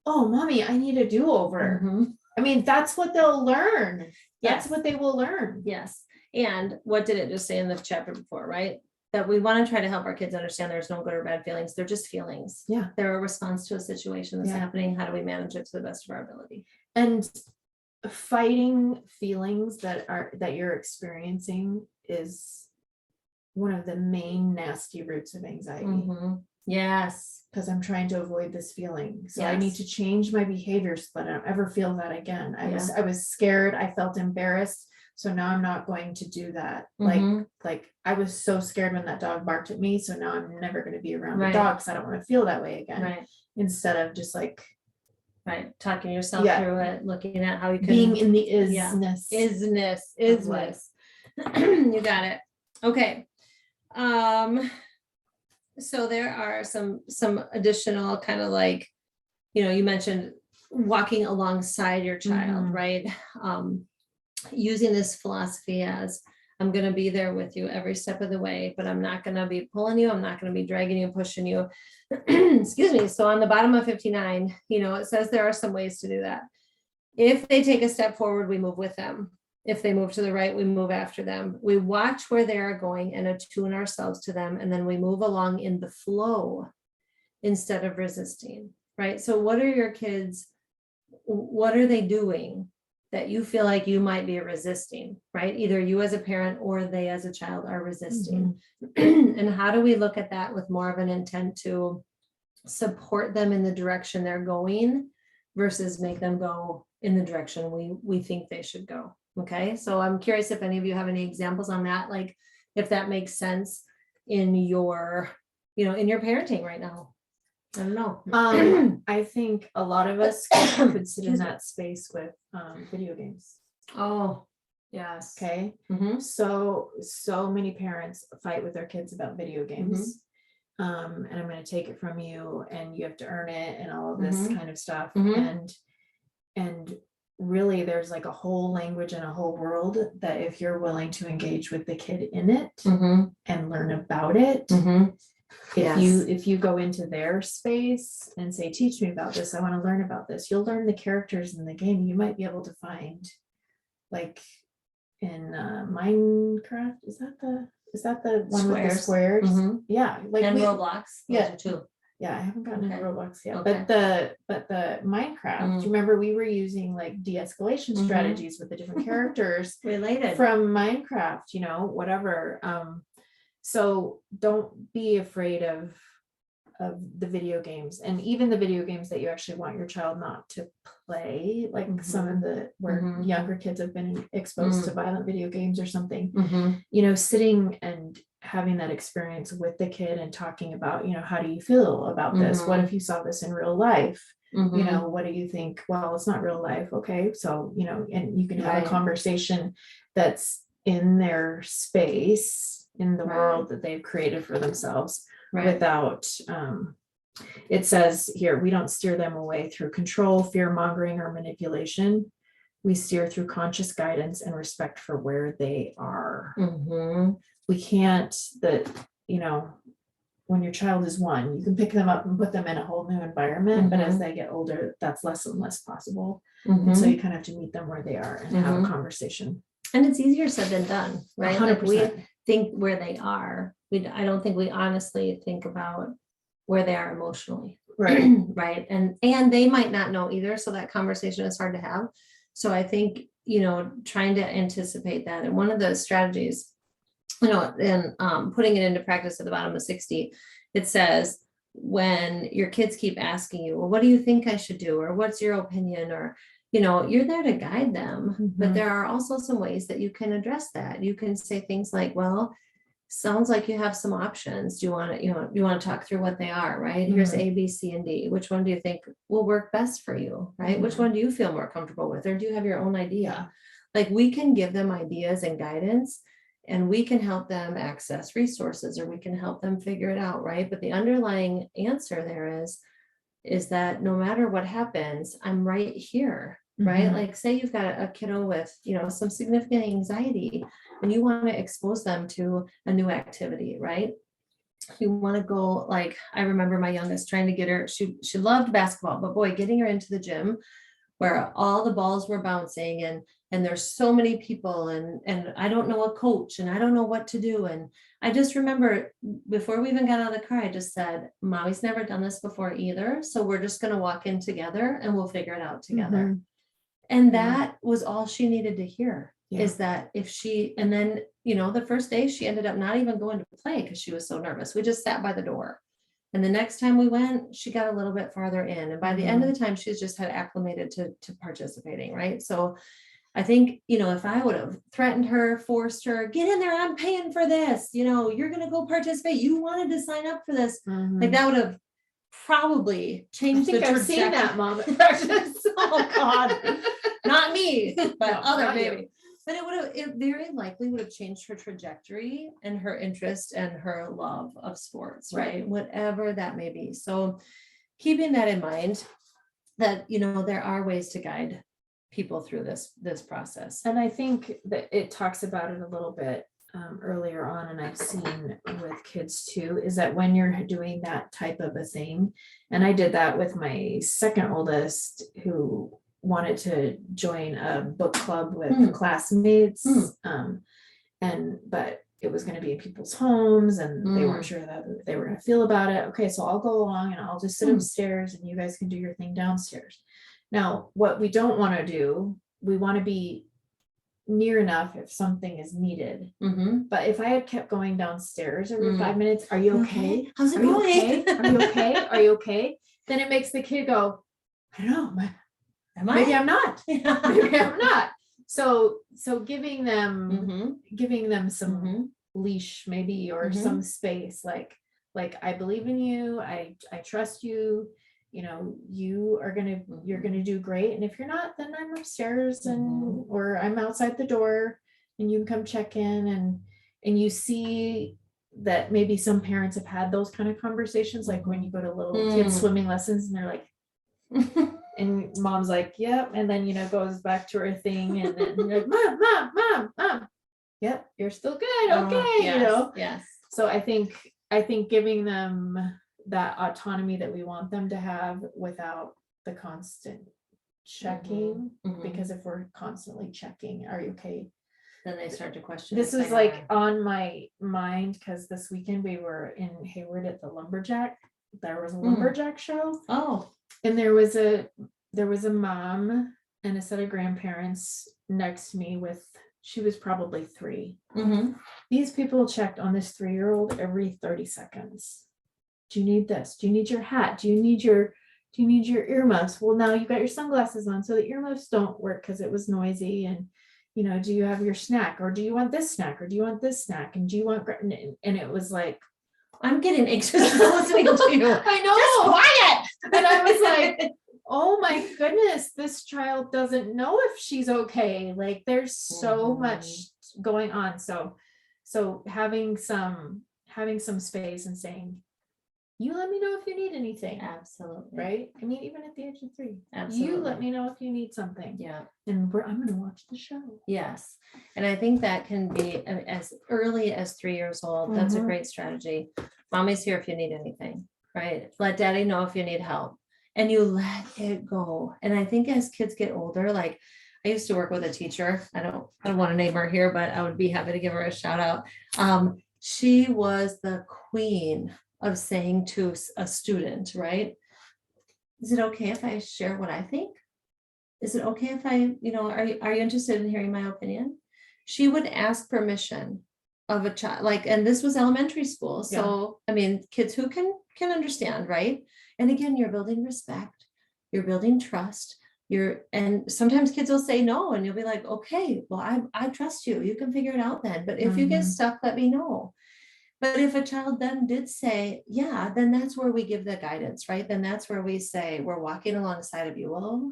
"Oh, mommy, I need a do-over." Mhm. I mean, that's what they'll learn. That's Yes. what they will learn. Yes. And what did it just say in the chapter before, right? That we want to try to help our kids understand there's no good or bad feelings. They're just feelings. Yeah. They're a response to a situation that's Yeah. happening. How do we manage it to the best of our ability? And fighting feelings that you're experiencing is one of the main nasty roots of anxiety. Mhm. Yes. Because I'm trying to avoid this feeling. So I Yes. need to change my behavior so that I don't ever feel that again. I was scared. I felt embarrassed. So now I'm not going to do that. Mhm. Like I was so scared when that dog barked at me. So now I'm never going to be around the Right. dog because I don't want to feel that way again. Right, Instead of just like talking yourself Yeah. through it, looking at how you can. being in the Yeah. isness. Isness. life. You got it. Okay. So there are some additional kind of like, you mentioned walking alongside your child, Mhm. right? Using this philosophy as I'm going to be there with you every step of the way, but I'm not going to be pulling you. I'm not going to be dragging you, pushing you. Excuse me. So on the bottom of 59, it says there are some ways to do that. If they take a step forward, we move with them. If they move to the right, we move after them. We watch where they are going and attune ourselves to them. And then we move along in the flow instead of resisting, right? So what are your kids, what are they doing that you feel like you might be resisting, right? Either you as a parent or they as a child are resisting. And how do we look at that with more of an intent to support them in the direction they're going versus make them go in the direction we think they should go? Okay, so I'm curious if any of you have any examples on that, like if that makes sense in your, in your parenting right now. I don't know. I think a lot of us could sit in that space with video games. Oh, yes. Okay. Mhm. So many parents fight with their kids about video games. And I'm going to take it from you and you have to earn it and all of this kind of stuff. And really there's like a whole language and a whole world that if you're willing to engage with the kid in it and learn about it, if you go into their space and say, teach me about this, I want to learn about this, you'll learn the characters in the game. You might be able to find, like in Minecraft, is that the one with the squares? Yeah, like And Roblox. Yeah. Too. Yeah, I haven't gotten into Roblox yet, Okay. but the Minecraft, do you remember we were using like de-escalation strategies with the different characters Related from Minecraft, whatever. So don't be afraid of the video games, and even the video games that you actually want your child not to play, like some of the where younger kids have been exposed to violent video games or something. Sitting and having that experience with the kid and talking about, how do you feel about this? What if you saw this in real life? What do you think? Well, it's not real life. Okay. So, and you can have a conversation that's in their space, in the world that they've created for themselves without, it says here, we don't steer them away through control, fear mongering, or manipulation. We steer through conscious guidance and respect for where they are. We can't, when your child is 1, you can pick them up and put them in a whole new environment, but as they get older, that's less and less possible. And so you kind of have to meet them where they are and have a conversation. And it's easier said than done, right? 100%. Like we think where they are. I don't think we honestly think about where they are emotionally. Right. And they might not know either. So that conversation is hard to have. So I think, trying to anticipate that. And one of the strategies, and putting it into practice at the bottom of 60, it says, when your kids keep asking you, well, what do you think I should do? Or what's your opinion? Or, you're there to guide them, but there are also some ways that you can address that. You can say things like, well, sounds like you have some options. Do you want to, you want to talk through what they are, right? Here's A, B, C, and D. Which one do you think will work best for you, right? Which one do you feel more comfortable with? Or do you have your own idea? Like we can give them ideas and guidance, and we can help them access resources, or we can help them figure it out, right? But the underlying answer there is that no matter what happens, I'm right here, right? Like say you've got a kiddo with, some significant anxiety and you want to expose them to a new activity, right? You want to go, like, I remember my youngest trying to get her, she loved basketball, but boy, getting her into the gym where all the balls were bouncing and there's so many people and I don't know a coach and I don't know what to do. And I just remember before we even got out of the car, I just said, Mommy's never done this before either. So we're just going to walk in together and we'll figure it out together. And that was all she needed to hear, is that if she, and then, the first day she ended up not even going to play because she was so nervous. We just sat by the door. And the next time we went, she got a little bit farther in. And by the end of the time, she's just had acclimated to participating, right? So I think, if I would have threatened her, forced her, get in there, I'm paying for this, you're going to go participate. You wanted to sign up for this. Like that would have probably I changed the think I've seen trajectory. that, Mom. At practice. Oh God, not me, but No, other not you. baby. But it very likely would have changed her trajectory and her interest and her love of sports, right? Whatever that may be. So keeping that in mind, that, there are ways to guide people through this process. And I think that it talks about it a little bit earlier on, and I've seen with kids too, is that when you're doing that type of a thing, and I did that with my second oldest who wanted to join a book club with classmates, but it was going to be in people's homes and they weren't sure that they were going to feel about it. Okay, so I'll go along and I'll just sit upstairs and you guys can do your thing downstairs. Now, what we don't want to do, we want to be near enough if something is needed. But if I had kept going downstairs every 5 minutes, are you okay? How's it Are you going? okay? Are you okay? Are you okay? Then it makes the kid go, I don't know, maybe I'm not. Maybe I'm not. So giving them some leash maybe, or some space, like I believe in you, I trust you, you're gonna do great, and if you're not, then I'm upstairs or I'm outside the door and you can come check in, and you see that maybe some parents have had those kind of conversations, like when you go to little kids swimming lessons and they're like and mom's like, yep, and then goes back to her thing, and then you're like, mom, yep, you're still good, okay, Yes. So I think giving them that autonomy that we want them to have without the constant checking, because if we're constantly checking, are you okay, Then they start to question. this was like on my mind, because this weekend we were in Hayward at the lumberjack. There was a lumberjack show. Oh. And there was a mom and a set of grandparents next to me she was probably 3. These people checked on this 3-year-old every 30 seconds. Do you need this? Do you need your hat? Do you need your earmuffs? Well, now you've got your sunglasses on, so the earmuffs don't work because it was noisy. And do you have your snack, or do you want this snack, or do you want this snack, and do you want, and it was like, I'm getting anxious listening to you. I know. Just quiet. And I was like, oh my goodness, this child doesn't know if she's okay. Like there's so much going on. So having some space and saying, you let me know if you need anything. Absolutely. Right? I mean, even at the age of 3, Absolutely. You let me know if you need something. Yeah. And I'm going to watch the show. Yes. And I think that can be as early as 3 years old. That's a great strategy. Mommy's here if you need anything, right? Let daddy know if you need help, and you let it go. And I think as kids get older, like I used to work with a teacher. I don't want to name her here, but I would be happy to give her a shout out. She was the queen of saying to a student, right? Is it okay if I share what I think? Is it okay if I, are you interested in hearing my opinion? She would ask permission of a child, and this was elementary school. So, I mean, kids who can understand, right? And again, you're building respect, you're building trust, and sometimes kids will say no, and you'll be like, okay, well, I trust you. You can figure it out then. But if you get stuck, let me know. But if a child then did say, yeah, then that's where we give the guidance, right? Then that's where we say, we're walking alongside of you. Well,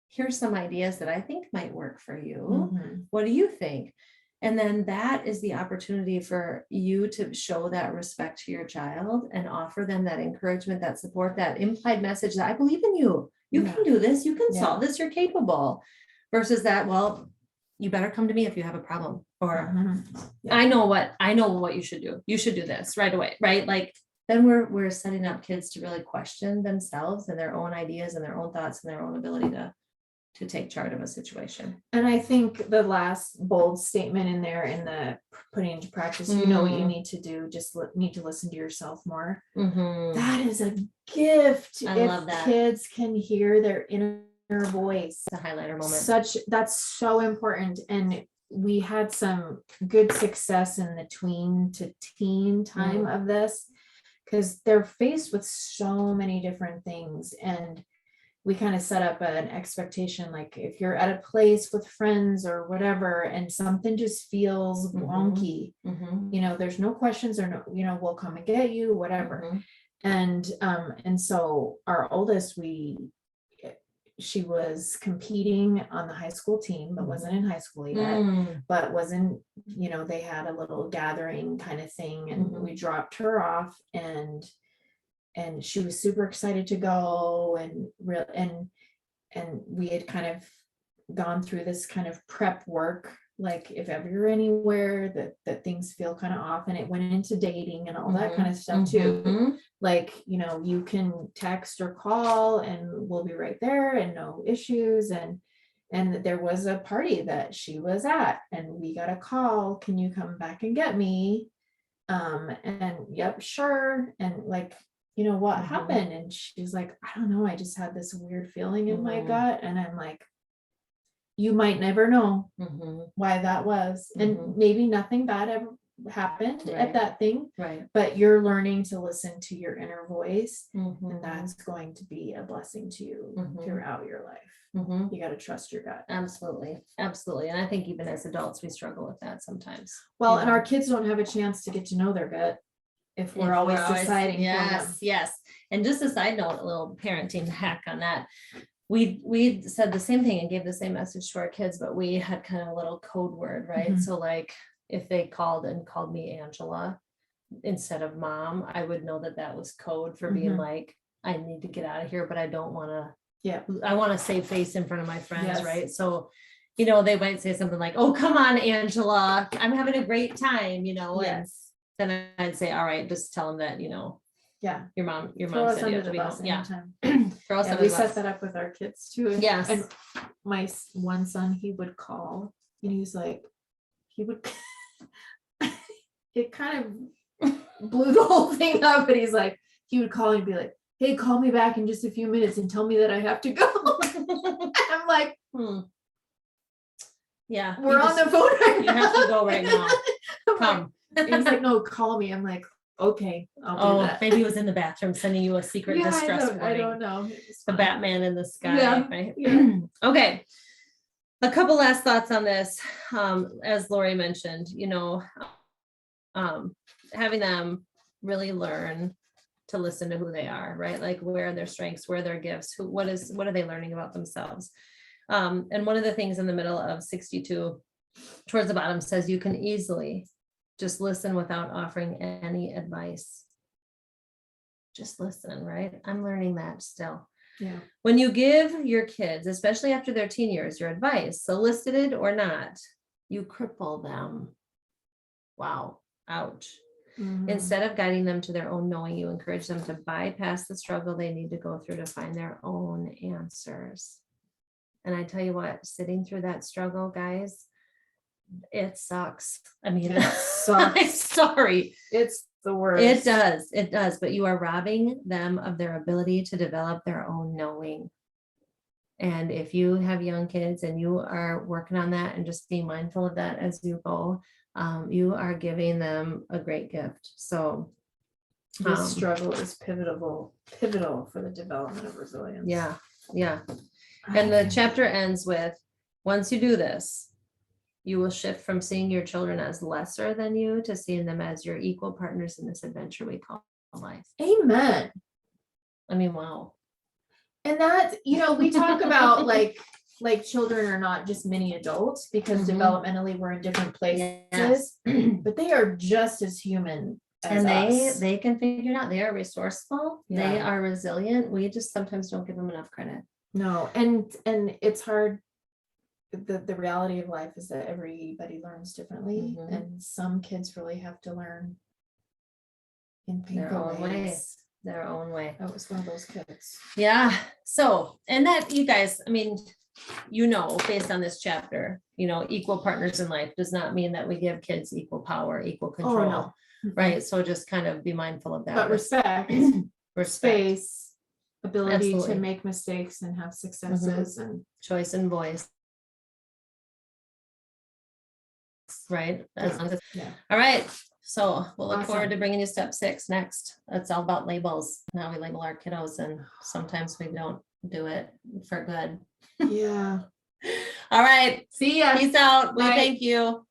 here's some ideas that I think might work for you. What do you think? And then that is the opportunity for you to show that respect to your child and offer them that encouragement, that support, that implied message that I believe in you. You can do this. You can solve this. You're capable. Versus that, well, you better come to me if you have a problem, or I know what you should do. You should do this right away, right? Like then we're setting up kids to really question themselves and their own ideas and their own thoughts and their own ability to take charge of a situation. And I think the last bold statement in there, in the putting into practice, you know what you need to do, just need to listen to yourself more. That is a gift. I love that. Kids can hear their inner voice. It's a highlighter moment. That's so important. And we had some good success in the tween to teen time of this, because they're faced with so many different things. And we kind of set up an expectation, like if you're at a place with friends or whatever, and something just feels Mhm. wonky, Mhm. you know, there's no questions or no, you know, we'll come and get you, whatever. Mhm. And so our oldest, she was competing on the high school team, but wasn't in high school yet, Mm. but wasn't, you know, they had a little gathering kind of thing, and Mhm. we dropped her off, and she was super excited to go, and we had kind of gone through this kind of prep work, like if ever you're anywhere that things feel kind of off, and it went into dating and all that kind of stuff too. Mhm. Like, you know, you can text or call and we'll be right there and no issues. And there was a party that she was at, and we got a call, can you come back and get me? And yep, sure. And like, you know, what Mhm. happened? And she's like, I don't know, I just had this weird feeling in my gut. And I'm like, you might never know Mhm. why that was. And Mhm. maybe nothing bad ever happened Right. at that thing, Right. but you're learning to listen to your inner voice, Mhm. and that's going to be a blessing to you Mhm. throughout your life. Mhm. You got to trust your gut. Absolutely. Absolutely. And I think even as adults, we struggle with that sometimes. Well, you and know. our kids don't have a chance to get to know their gut if we're If always deciding for yes, them. yes. And just a side note, a little parenting hack on that. We said the same thing and gave the same message to our kids, but we had kind of a little code word, right? Mhm. So like if they called me Angela instead of mom, I would know that that was code for being Mhm. like, I need to get out of here, but I don't want to, Yeah. I want to save face in front of my friends, Yes. right? So, you know, they might say something like, oh, come on, Angela, I'm having a great time, you know, and Yes. then I'd say, all right, just tell them that, you know, Yeah. your mom Throw us said you under have to the be bus home. Yeah. anytime. Throw us Yeah, under we the set bus. that up with our kids too. Yes. And my one son, he would call, and he was like, he would, it kind of blew the whole thing up. But he's like, he would call and be like, hey, call me back in just a few minutes and tell me that I have to go. I'm like, Yeah. we're on the phone right You now. have to go right now. I'm like- Come. He's like, no, call me. I'm like, okay, I'll do Oh, that. maybe he was in the bathroom sending you a secret Yeah, distress I warning. don't know. It was The fine. Batman in the sky, Yeah, right? yeah. Okay. A couple last thoughts on this. As Lori mentioned, you know, having them really learn to listen to who they are, right? Like where are their strengths, where are their gifts, what are they learning about themselves? And one of the things in the middle of 62 towards the bottom says you can easily just listen without offering any advice. Just listen, right? I'm learning that still. Yeah. When you give your kids, especially after their teen years, your advice, solicited or not, you cripple them. Wow. Ouch. Mhm. Instead of guiding them to their own knowing, you encourage them to bypass the struggle they need to go through to find their own answers. And I tell you what, sitting through that struggle, guys, it sucks. I mean, It sucks. I'm sorry. It's the worst. It does, but you are robbing them of their ability to develop their own knowing. And if you have young kids and you are working on that and just be mindful of that as you go, you are giving them a great gift. So This struggle is pivotal for the development of resilience. yeah. And the chapter ends with, once you do this, you will shift from seeing your children as lesser than you to seeing them as your equal partners in this adventure we call life. Amen. I mean, wow. And that, you know, we talk about like children are not just mini adults, because Mhm. developmentally we're in different places, Yes. but they are just as human as And us. they can figure it out. They are resourceful. They Yeah. are resilient. We just sometimes don't give them enough credit. No, and it's hard. The reality of life is that everybody learns differently, Mhm. and some kids really have to learn in Their painful own way. ways. Their own way. I was one of those kids. Yeah. So, and that you guys, I mean, you know, based on this chapter, you know, equal partners in life does not mean that we give kids equal power, equal control, no. right? So just kind of be mindful of that. But respect, Respect, space, ability Absolutely. to make mistakes and have successes, and choice and voice. Right. As long as yeah. all right. So we'll look forward Awesome. to bringing you step 6 next. It's all about labels. Now we label our kiddos and sometimes we don't do it for good. Yeah. All right. See ya. Peace out. We Bye. thank you.